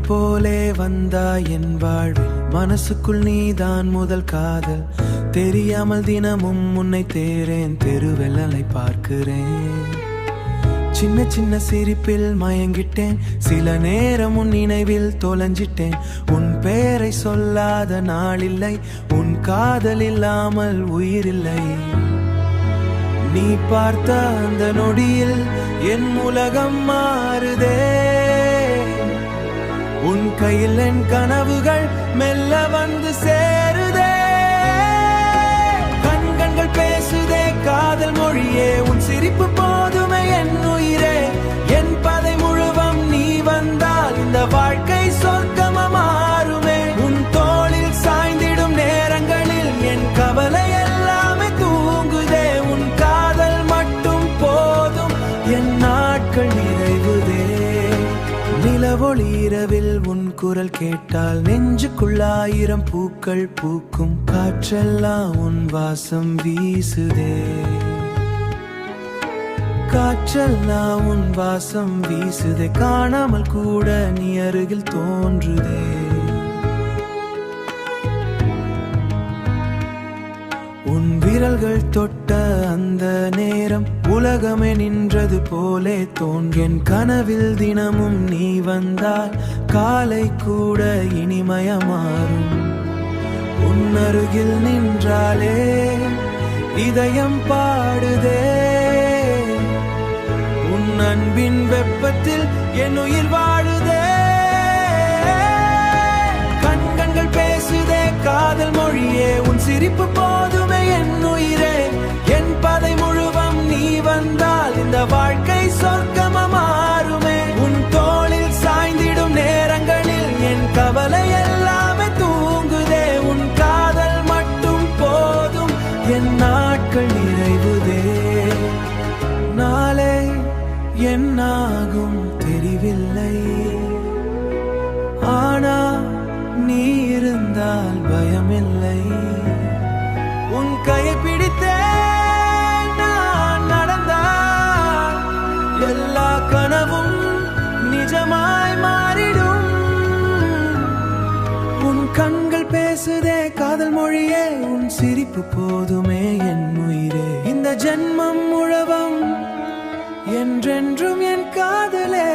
போலே வந்தாய் என் வாழ்வில், மனசுக்குள் நீதான் முதல் காதல். தெரியாமல் தினமும் உன்னை தேரேன், தெருவெல்லலை பார்க்கிறேன். சின்ன சின்ன சிரிப்பில் மயங்கிட்டேன், சில நேரம் உன் நினைவில் தொலைஞ்சிட்டேன். உன் பெயரை சொல்லாத நாளில்லை, உன் காதல் இல்லாமல் உயிரில்லை. நீ பார்த்த அந்த நொடியில் என் உலகம் மாறுதே. உன் கையில் என் கனவுகள் மெல்ல வந்து சேருதே. கண்கள் பேசுதே காதல் மொழியே, உன் சிரிப்பு போதுமே என் உயிரே. என் பதை முழுவதும் நீ வந்தால் இந்த வாழ்க்கை சொர்க்கமா மாறுமே. உன் தோளில் சாய்ந்திடும் நேரங்களில் என் கவலை எல்லாமே தூங்குதே. உன் காதல் மட்டும் போதும் என் நாட்கள் நிறைவுதே. நிலவொளி இரவில் உன் குரல் கேட்டால் நெஞ்சுக்குள்ளாயிரம் பூக்கள் பூக்கும். காற்றெல்லாம் உன் வாசம் வீசுதே, காற்றெல்லாம் உன் வாசம் வீசுதே. காணாமல் கூட நீ அருகில் தோன்றுதே. உன் விரல்கள் தொட்ட அந்த நேரம் உலகமே நின்றது போலே தோன்றேன். கனவில் தினமும் நீ வந்தால் காலை கூட இனிமயமாறும். உன் அருகில் நின்றாலே இதயம் பாடுதே. உன் அன்பின் வெப்பத்தில் என் உயிர் வாழுதே. கண்கள் பேசுதே காதல் மொழியே, உன் சிரிப்பு போதுமே என் உயிரே. என் பதை முழுவதும் நீ வந்தால் இந்த வாழ்க்கை சொர்க்கமா மாறுமே. உன் தோளில் சாய்ந்திடும் நேரங்களில் என் கவலை எல்லாமே தூங்குதே. உன் காதல் மட்டும் போதும் என் நாட்கள் நிறைவுதே. நாளை என்னாகும் தெரிவில்லை, ஆனா நீ இருந்தால் பயமில்லை. உன் கையை பிடித்தே நான் நடந்தால் எல்லா கனவும் நிஜமாய் மாறிடும். உன் கண்கள் பேசுதே காதல் மொழியே, உன் சிரிப்பு போதுமே என் உயிரே. இந்த ஜென்மம் முழுவதும் என்றென்றும் என் காதலே.